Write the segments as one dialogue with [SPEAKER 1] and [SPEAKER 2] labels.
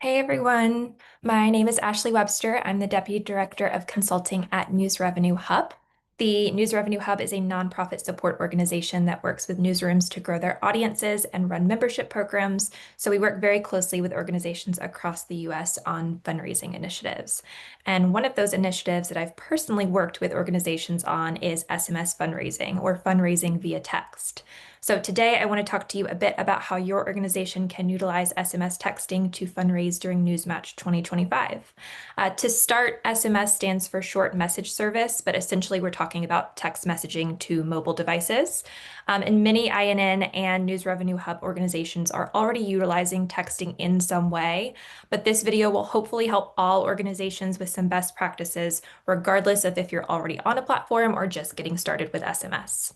[SPEAKER 1] Hey everyone, my name is Ashley Webster. I'm the Deputy Director of Consulting at News Revenue Hub. The News Revenue Hub is a nonprofit support organization that works with newsrooms to grow their audiences and run membership programs. So we work very closely with organizations across the US on fundraising initiatives. And one of those initiatives that I've personally worked with organizations on is SMS fundraising or fundraising via text. So today I want to talk to you a bit about how your organization can utilize SMS texting to fundraise during NewsMatch 2025. To start, SMS stands for Short Message Service, but essentially we're talking about text messaging to mobile devices. And many INN and News Revenue Hub organizations are already utilizing texting in some way, but this video will hopefully help all organizations with some best practices, regardless of if you're already on a platform or just getting started with SMS.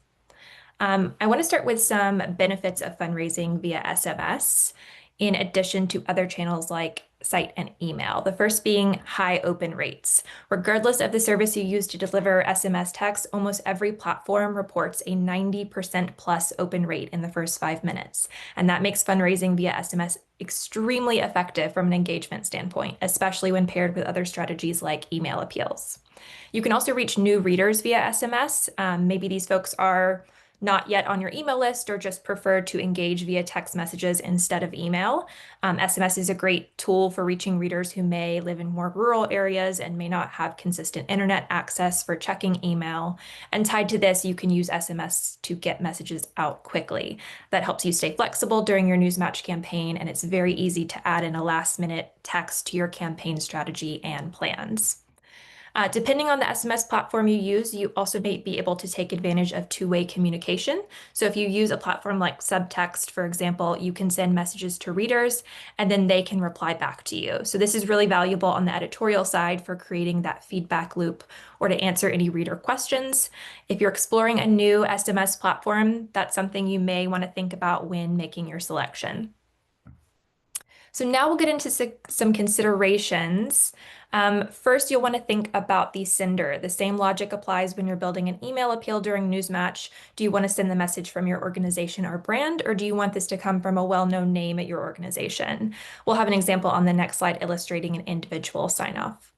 [SPEAKER 1] I want to start with some benefits of fundraising via SMS, in addition to other channels like site and email. The first being high open rates. Regardless of the service you use to deliver SMS text, almost every platform reports a 90% plus open rate in the first 5 minutes. And that makes fundraising via SMS extremely effective from an engagement standpoint, especially when paired with other strategies like email appeals. You can also reach new readers via SMS. Maybe these folks are not yet on your email list or just prefer to engage via text messages instead of email. SMS is a great tool for reaching readers who may live in more rural areas and may not have consistent internet access for checking email. And tied to this, you can use SMS to get messages out quickly. That helps you stay flexible during your NewsMatch campaign, and it's very easy to add in a last-minute text to your campaign strategy and plans. Depending on the SMS platform you use, you also may be able to take advantage of two-way communication. So if you use a platform like Subtext, for example, you can send messages to readers and then they can reply back to you. So this is really valuable on the editorial side for creating that feedback loop or to answer any reader questions. If you're exploring a new SMS platform, that's something you may want to think about when making your selection. So now we'll get into some considerations. First, you'll want to think about the sender. The same logic applies when you're building an email appeal during NewsMatch. Do you want to send the message from your organization or brand, or do you want this to come from a well-known name at your organization? We'll have an example on the next slide illustrating an individual sign-off.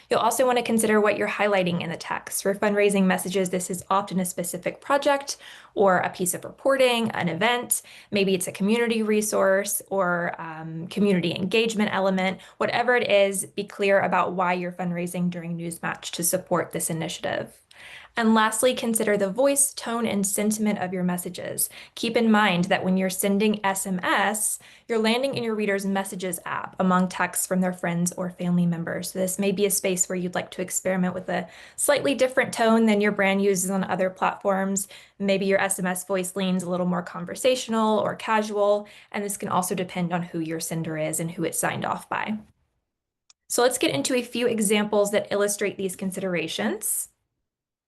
[SPEAKER 1] You'll also want to consider what you're highlighting in the text. For fundraising messages, this is often a specific project or a piece of reporting, an event. Maybe it's a community resource or community engagement element. Whatever it is, be clear about why you're fundraising during NewsMatch to support this initiative. And lastly, consider the voice, tone, and sentiment of your messages. Keep in mind that when you're sending SMS, you're landing in your reader's messages app among texts from their friends or family members. So this may be a space where you'd like to experiment with a slightly different tone than your brand uses on other platforms. Maybe your SMS voice leans a little more conversational or casual, and this can also depend on who your sender is and who it's signed off by. So let's get into a few examples that illustrate these considerations.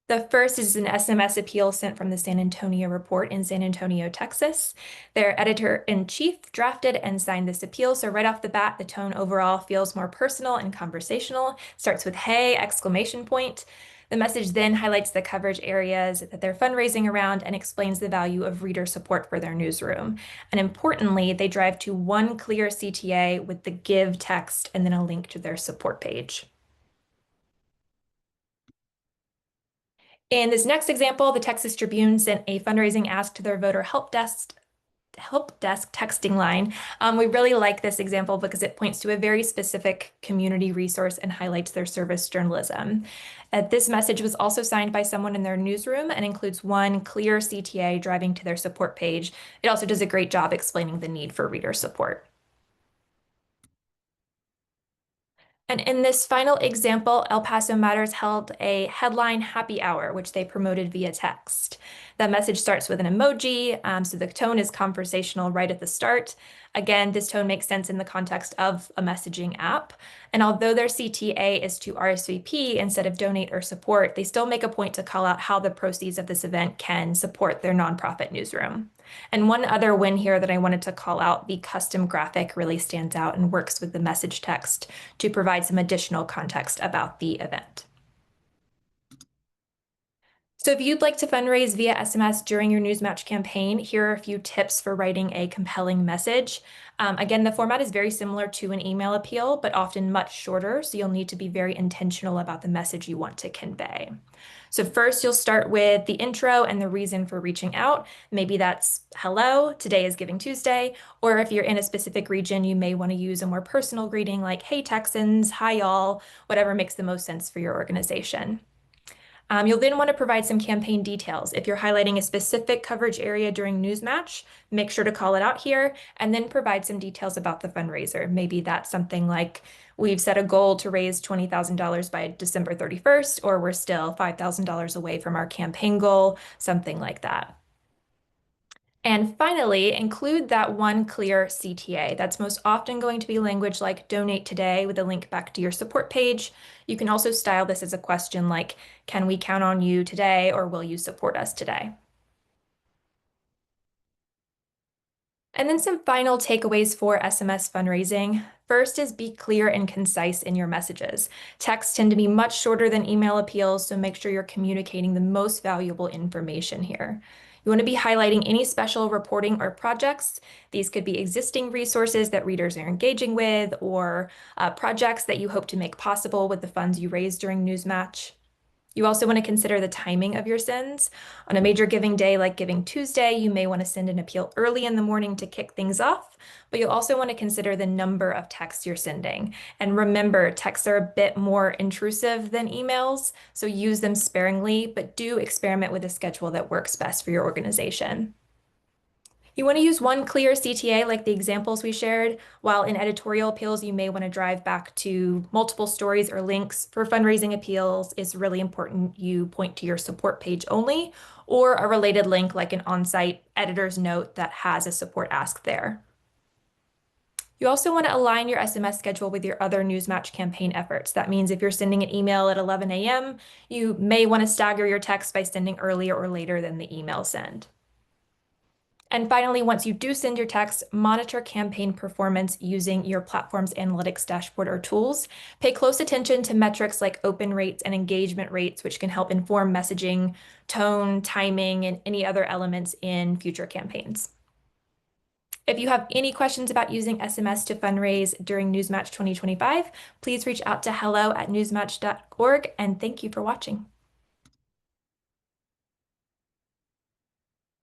[SPEAKER 1] The first is an SMS appeal sent from the San Antonio Report in San Antonio, Texas. Their editor-in-chief drafted and signed this appeal. So right off the bat, the tone overall feels more personal and conversational. Starts with "Hey!" exclamation point. The message then highlights the coverage areas that they're fundraising around and explains the value of reader support for their newsroom. And importantly, they drive to one clear CTA with the give text and then a link to their support page. In this next example, the Texas Tribune sent a fundraising ask to their voter help desk texting line. We really like this example because it points to a very specific community resource and highlights their service journalism. This message was also signed by someone in their newsroom and includes one clear CTA driving to their support page. It also does a great job explaining the need for reader support. And in this final example, El Paso Matters held a headline happy hour, which they promoted via text. That message starts with an emoji, so the tone is conversational right at the start. Again, this tone makes sense in the context of a messaging app. And although their CTA is to RSVP instead of donate or support, they still make a point to call out how the proceeds of this event can support their nonprofit newsroom. And one other win here that I wanted to call out, the custom graphic really stands out and works with the message text to provide some additional context about the event. So if you'd like to fundraise via SMS during your NewsMatch campaign, here are a few tips for writing a compelling message. Again, the format is very similar to an email appeal, but often much shorter, so you'll need to be very intentional about the message you want to convey. So first, you'll start with the intro and the reason for reaching out. Maybe that's hello, today is Giving Tuesday, or if you're in a specific region, you may want to use a more personal greeting like, hey Texans, hi y'all, whatever makes the most sense for your organization. You'll then want to provide some campaign details. If you're highlighting a specific coverage area during NewsMatch, make sure to call it out here and then provide some details about the fundraiser. Maybe that's something like we've set a goal to raise $20,000 by December 31st, or we're still $5,000 away from our campaign goal, something like that. And finally, include that one clear CTA. That's most often going to be language like donate today with a link back to your support page. You can also style this as a question like, can we count on you today or will you support us today? And then some final takeaways for SMS fundraising. First is be clear and concise in your messages. Texts tend to be much shorter than email appeals, so make sure you're communicating the most valuable information here. You want to be highlighting any special reporting or projects. These could be existing resources that readers are engaging with or projects that you hope to make possible with the funds you raise during NewsMatch. You also want to consider the timing of your sends. On a major giving day like Giving Tuesday, you may want to send an appeal early in the morning to kick things off, but you'll also want to consider the number of texts you're sending. And remember, texts are a bit more intrusive than emails, so use them sparingly, but do experiment with a schedule that works best for your organization. You want to use one clear CTA like the examples we shared, while in editorial appeals, you may want to drive back to multiple stories or links. For fundraising appeals, it's really important you point to your support page only or a related link like an on-site editor's note that has a support ask there. You also want to align your SMS schedule with your other NewsMatch campaign efforts. That means if you're sending an email at 11 a.m., you may want to stagger your text by sending earlier or later than the email send. And finally, once you do send your text, monitor campaign performance using your platform's analytics dashboard or tools. Pay close attention to metrics like open rates and engagement rates, which can help inform messaging, tone, timing, and any other elements in future campaigns. If you have any questions about using SMS to fundraise during NewsMatch 2025, please reach out to hello@newsmatch.org, and thank you for watching.